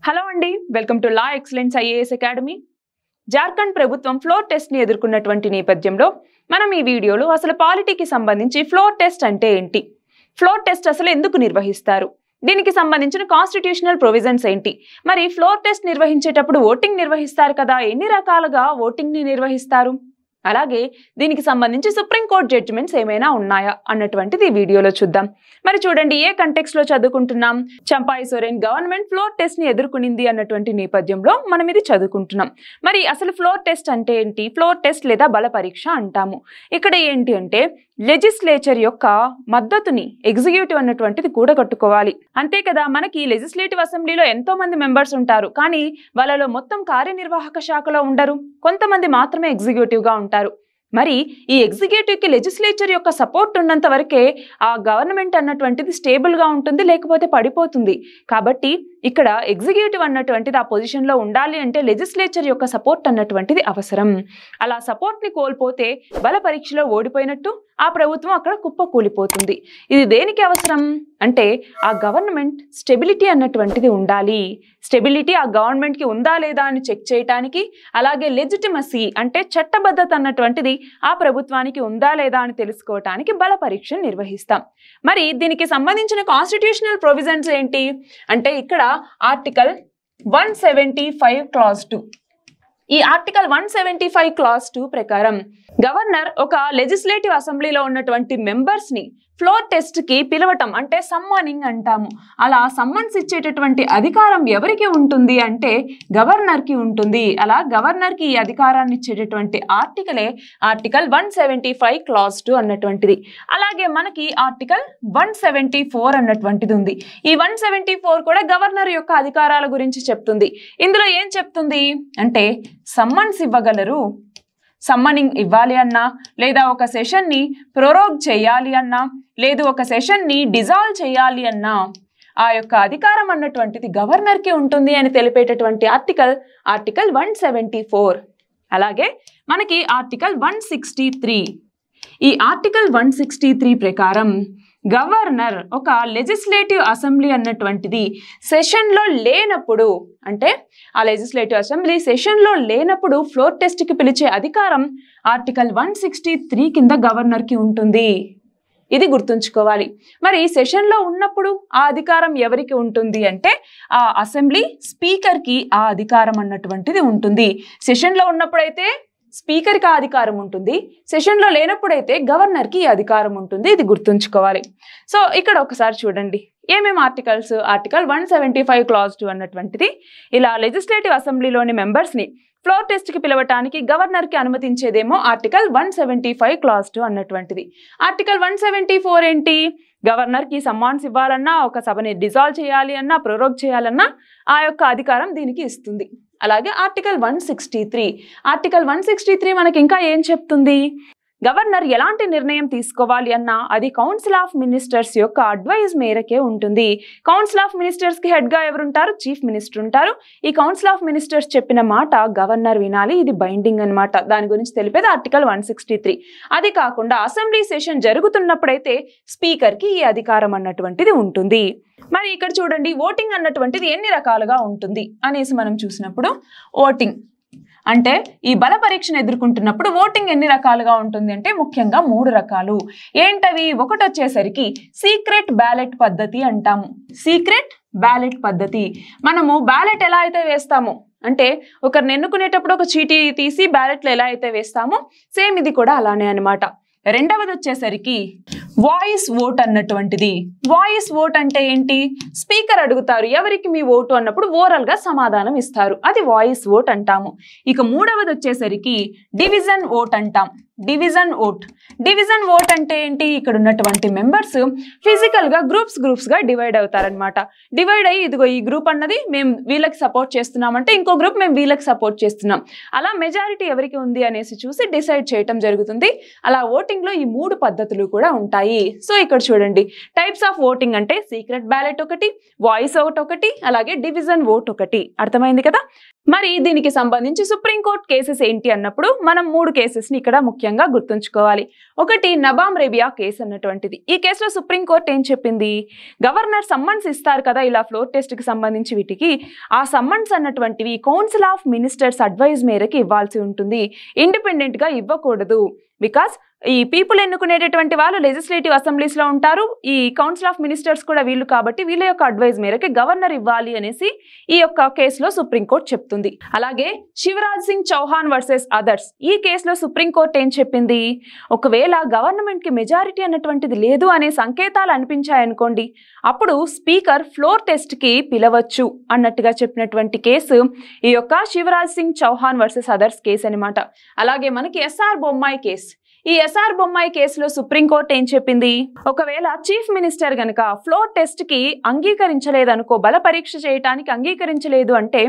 Hello అండి, welcome to law excellence IAS academy. Jharkhand ప్రభుత్వం floor test ని ఎదుర్కొన్నటువంటి నేపథ్యంలో మనం ఈ వీడియోలో అసలు పాలిటీకి సంబంధించి ఫ్లోర్ టెస్ట్ అంటే ఏంటి, ఫ్లోర్ టెస్ట్ అసలు ఎందుకు నిర్వహిస్తారు, దీనికి సంబంధించిన కాన్స్టిట్యూషనల్ ప్రొవిజన్స్ ఏంటి, మరి ఫ్లోర్ టెస్ట్ నిర్వహించేటప్పుడు ఓటింగ్ నిర్వహిస్తారు కదా, ఎన్ని రకాలుగా ఓటింగ్ ని నిర్వహిస్తారు, అలాగే దీనికి సంబంధించి సుప్రీంకోర్టు జడ్జిమెంట్స్ ఏమైనా ఉన్నాయా అన్నటువంటిది ఈ వీడియోలో చూద్దాం. మరి చూడండి, ఏ కంటెక్స్ట్ లో చదువుకుంటున్నాం, చంపాయి సోరెన్ గవర్నమెంట్ ఫ్లోర్ టెస్ట్ ని ఎదుర్కొనింది అన్నటువంటి నేపథ్యంలో మనం ఇది చదువుకుంటున్నాం. మరి అసలు ఫ్లోర్ టెస్ట్ అంటే ఏంటి, ఫ్లోర్ టెస్ట్ లేదా బల పరీక్ష అంటాము. ఇక్కడ ఏంటి అంటే లెజిస్లేచర్ యొక్క మద్దతుని ఎగ్జిక్యూటివ్ అన్నటువంటిది కూడగట్టుకోవాలి. అంతే కదా, మనకి లెజిస్లేటివ్ అసెంబ్లీలో ఎంతో మంది మెంబర్స్ ఉంటారు, కానీ వాళ్ళలో మొత్తం కార్యనిర్వాహక శాఖలో ఉండరు, కొంతమంది మాత్రమే ఎగ్జిక్యూటివ్ గా ఉంటారు. మరి ఈ ఎగ్జిక్యూటివ్ కి లెజిస్లేచర్ యొక్క సపోర్ట్ ఉన్నంత వరకే ఆ గవర్నమెంట్ అన్నటువంటిది స్టేబుల్ గా ఉంటుంది, లేకపోతే పడిపోతుంది. కాబట్టి ఇక్కడ ఎగ్జిక్యూటివ్ అన్నటువంటిది ఆ పొజిషన్ లో ఉండాలి అంటే లెజిస్లేచర్ యొక్క సపోర్ట్ అన్నటువంటిది అవసరం. అలా సపోర్ట్ ని కోల్పోతే బల పరీక్షలో ఓడిపోయినట్టు, ఆ ప్రభుత్వం అక్కడ కుప్పకూలిపోతుంది. ఇది దేనికి అవసరం అంటే ఆ గవర్నమెంట్ స్టెబిలిటీ అన్నటువంటిది ఉండాలి. స్టెబిలిటీ ఆ గవర్నమెంట్ కి ఉందా లేదా అని చెక్ చేయడానికి, అలాగే లెజిటిమసీ అంటే చట్టబద్ధత అన్నటువంటిది ఆ ప్రభుత్వానికి ఉందా లేదా అని తెలుసుకోవటానికి బల పరీక్ష నిర్వహిస్తాం. మరి దీనికి సంబంధించిన కాన్స్టిట్యూషనల్ ప్రొవిజన్స్ ఏంటి అంటే ఇక్కడ ఆర్టికల్ 175 క్లాజ్ 2. ఈ ఆర్టికల్ 175 క్లాజ్ 2 ప్రకారం గవర్నర్ ఒక లెజిస్లేటివ్ అసెంబ్లీలో ఉన్నటువంటి మెంబర్స్ ని ఫ్లోర్ టెస్ట్ కి పిలవటం అంటే సమ్మనింగ్ అంటాము. అలా సమ్మన్స్ ఇచ్చేటటువంటి అధికారం ఎవరికి ఉంటుంది అంటే గవర్నర్ కి ఉంటుంది. అలా గవర్నర్ కి ఈ అధికారాన్ని ఇచ్చేటటువంటి ఆర్టికలే ఆర్టికల్ 175 క్లాజ్ 2 అన్నటువంటిది. అలాగే మనకి ఆర్టికల్ 174 అన్నటువంటిది ఉంది. ఈ 174 కూడా గవర్నర్ యొక్క అధికారాల గురించి చెప్తుంది. ఇందులో ఏం చెప్తుంది అంటే సమ్మన్స్ ఇవ్వగలరు, సమ్మనింగ్ ఇవ్వాలి అన్నా, లేదా ఒక సెషన్ ని ప్రొరోగ్ చేయాలి అన్నా, లేదు ఒక సెషన్ ని డిజాల్వ్ చేయాలి అన్నా ఆ యొక్క అధికారం అన్నటువంటిది గవర్నర్ కి ఉంటుంది అని తెలిపేటటువంటి ఆర్టికల్ 174. అలాగే మనకి ఆర్టికల్ 163. ఈ ఆర్టికల్ 163 ప్రకారం గవర్నర్ ఒక లెజిస్లేటివ్ అసెంబ్లీ అన్నటువంటిది సెషన్లో లేనప్పుడు, అంటే ఆ లెజిస్లేటివ్ అసెంబ్లీ సెషన్లో లేనప్పుడు ఫ్లోర్ టెస్ట్కి పిలిచే అధికారం ఆర్టికల్ 163 కింద గవర్నర్కి ఉంటుంది. ఇది గుర్తుంచుకోవాలి. మరి సెషన్లో ఉన్నప్పుడు ఆ అధికారం ఎవరికి ఉంటుంది అంటే ఆ అసెంబ్లీ స్పీకర్కి ఆ అధికారం అన్నటువంటిది ఉంటుంది. సెషన్లో ఉన్నప్పుడైతే స్పీకర్కి ఆ అధికారం ఉంటుంది, సెషన్లో లేనప్పుడైతే గవర్నర్కి ఈ అధికారం ఉంటుంది. ఇది గుర్తుంచుకోవాలి. సో ఇక్కడ ఒకసారి చూడండి ఏమేమి ఆర్టికల్స్. ఆర్టికల్ 175 క్లాజ్ 2 అన్నటువంటిది ఇలా లెజిస్లేటివ్ అసెంబ్లీలోని మెంబర్స్ని ఫ్లోర్ టెస్ట్కి పిలవటానికి గవర్నర్కి అనుమతించేదేమో ఆర్టికల్ 175 క్లాజ్ 2 అన్నటువంటిది. ఆర్టికల్ 174 ఏంటి, గవర్నర్కి సమ్మాన్స్ ఇవ్వాలన్నా, ఒక సభని డిజాల్వ్ చేయాలి అన్నా, ప్రొరోగ్ చేయాలన్నా ఆ యొక్క అధికారం దీనికి ఇస్తుంది. అలాగే ఆర్టికల్ 163 మనకి ఇంకా ఏం చెప్తుంది, గవర్నర్ ఎలాంటి నిర్ణయం తీసుకోవాలి అన్నా అది కౌన్సిల్ ఆఫ్ మినిస్టర్స్ యొక్క అడ్వైజ్ మేరకే ఉంటుంది. కౌన్సిల్ ఆఫ్ మినిస్టర్స్ కి హెడ్ గా ఎవరుంటారు, చీఫ్ మినిస్టర్ ఉంటారు. ఈ కౌన్సిల్ ఆఫ్ మినిస్టర్స్ చెప్పిన మాట గవర్నర్ వినాలి, ఇది బైండింగ్ అన్నమాట. దాని గురించి తెలిపేది ఆర్టికల్ 163. అది కాకుండా అసెంబ్లీ సెషన్ జరుగుతున్నప్పుడైతే స్పీకర్ కి ఈ అధికారం అన్నటువంటిది ఉంటుంది. మరి ఇక్కడ చూడండి ఓటింగ్ అన్నటువంటిది ఎన్ని రకాలుగా ఉంటుంది అనేసి మనం చూసినప్పుడు, ఓటింగ్ అంటే ఈ బల పరీక్షను ఎదుర్కొంటున్నప్పుడు ఓటింగ్ ఎన్ని రకాలుగా ఉంటుంది అంటే ముఖ్యంగా 3 రకాలు. ఏంటవి, ఒకటి వచ్చేసరికి సీక్రెట్ బ్యాలెట్ పద్ధతి అంటాము. సీక్రెట్ బ్యాలెట్ పద్ధతి, మనము బ్యాలెట్ ఎలా అయితే వేస్తామో అంటే ఒకరిని ఎన్నుకునేటప్పుడు ఒక చీటీ తీసి బ్యాలెట్లో ఎలా అయితే వేస్తామో సేమ్ ఇది కూడా అలానే అనమాట. రెండవది వచ్చేసరికి వాయిస్ ఓట్ అన్నటువంటిది. వాయిస్ ఓట్ అంటే ఏంటి, స్పీకర్ అడుగుతారు ఎవరికి మీ ఓటు అన్నప్పుడు ఓరల్ గా సమాధానం ఇస్తారు, అది వాయిస్ ఓట్ అంటాము. ఇక మూడవది వచ్చేసరికి డివిజన్ ఓట్ అంటాం. డివిజన్ ఓట్ అంటే ఏంటి, ఇక్కడ ఉన్నటువంటి మెంబర్స్ ఫిజికల్ గా గ్రూప్స్ గా డివైడ్ అవుతారనమాట. డివైడ్ అయ్యి ఇదిగో ఈ గ్రూప్ అన్నది మేము వీళ్ళకి సపోర్ట్ చేస్తున్నామంటే ఇంకో గ్రూప్ మేము వీళ్ళకి సపోర్ట్ చేస్తున్నాం, అలా మెజారిటీ ఎవరికి ఉంది అనేసి చూసి డిసైడ్ చేయటం జరుగుతుంది. అలా ఓటింగ్ లో ఈ 3 పద్ధతులు కూడా ఉంటాయి. సో ఇక్కడ చూడండి టైప్స్ ఆఫ్ ఓటింగ్ అంటే సీక్రెట్ బ్యాలెట్ ఒకటి, వాయిస్ ఓట్ ఒకటి, అలాగే డివిజన్ ఓట్ ఒకటి. అర్థమైంది కదా. మరి దీనికి సంబంధించి సుప్రీంకోర్టు కేసెస్ ఏంటి అన్నప్పుడు మనం 3 కేసెస్ని ఇక్కడ ముఖ్యంగా గుర్తుంచుకోవాలి. ఒకటి నబామ్ రేబియా కేసు అన్నటువంటిది. ఈ కేసులో సుప్రీంకోర్టు ఏం చెప్పింది, గవర్నర్ సమ్మన్స్ ఇస్తారు కదా ఇలా ఫ్లోర్ టెస్ట్కి సంబంధించి వీటికి, ఆ సమ్మన్స్ అన్నటువంటివి కౌన్సిల్ ఆఫ్ మినిస్టర్స్ అడ్వైజ్ మేరకు ఇవ్వాల్సి ఉంటుంది, ఇండిపెండెంట్గా ఇవ్వకూడదు. బికాస్ ఈ పీపుల్ ఎన్నుకునేటటువంటి వాళ్ళు లెజిస్లేటివ్ అసెంబ్లీస్లో ఉంటారు, ఈ కౌన్సిల్ ఆఫ్ మినిస్టర్స్ కూడా వీళ్ళు, కాబట్టి వీళ్ళ యొక్క అడ్వైజ్ మేరకు గవర్నర్ ఇవ్వాలి అనేసి ఈ యొక్క కేసులో సుప్రీంకోర్టు చెప్తుంది. అలాగే శివరాజ్ సింగ్ చౌహాన్ వర్సెస్ అదర్స్, ఈ కేసులో సుప్రీంకోర్టు ఏం చెప్పింది, ఒకవేళ గవర్నమెంట్కి మెజారిటీ అన్నటువంటిది లేదు అనే సంకేతాలు అనిపించాయనుకోండి, అప్పుడు స్పీకర్ ఫ్లోర్ టెస్ట్కి పిలవచ్చు అన్నట్టుగా చెప్పినటువంటి కేసు ఈ యొక్క Shivraj Singh Chouhan versus others case అనమాట. అలాగే మనకి ఎస్ఆర్ బొమ్మాయి కేసు, ఈ ఎస్ఆర్ బొమ్మాయి కేసులో సుప్రీంకోర్టు ఏం చెప్పింది, ఒకవేళ చీఫ్ మినిస్టర్ గనక ఫ్లోర్ టెస్ట్ కి అంగీకరించలేదనుకో, బల పరీక్ష చేయడానికి అంగీకరించలేదు అంటే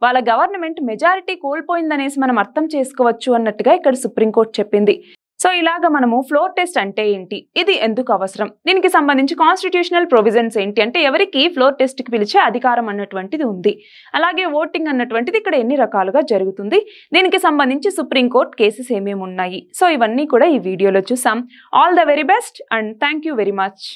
వాళ్ళ గవర్నమెంట్ మెజారిటీ కోల్పోయిందనేసి మనం అర్థం చేసుకోవచ్చు అన్నట్టుగా ఇక్కడ సుప్రీంకోర్టు చెప్పింది. సో ఇలాగ మనము ఫ్లోర్ టెస్ట్ అంటే ఏంటి, ఇది ఎందుకు అవసరం, దీనికి సంబంధించి కాన్స్టిట్యూషనల్ ప్రొవిజన్స్ ఏంటి, అంటే ఎవరికి ఫ్లోర్ టెస్ట్కి పిలిచే అధికారం అన్నటువంటిది ఉంది, అలాగే ఓటింగ్ అన్నటువంటిది ఇక్కడ ఎన్ని రకాలుగా జరుగుతుంది, దీనికి సంబంధించి సుప్రీంకోర్టు కేసెస్ ఏమేమి ఉన్నాయి. సో ఇవన్నీ కూడా ఈ వీడియోలో చూసాం. All the very best and thank you very much.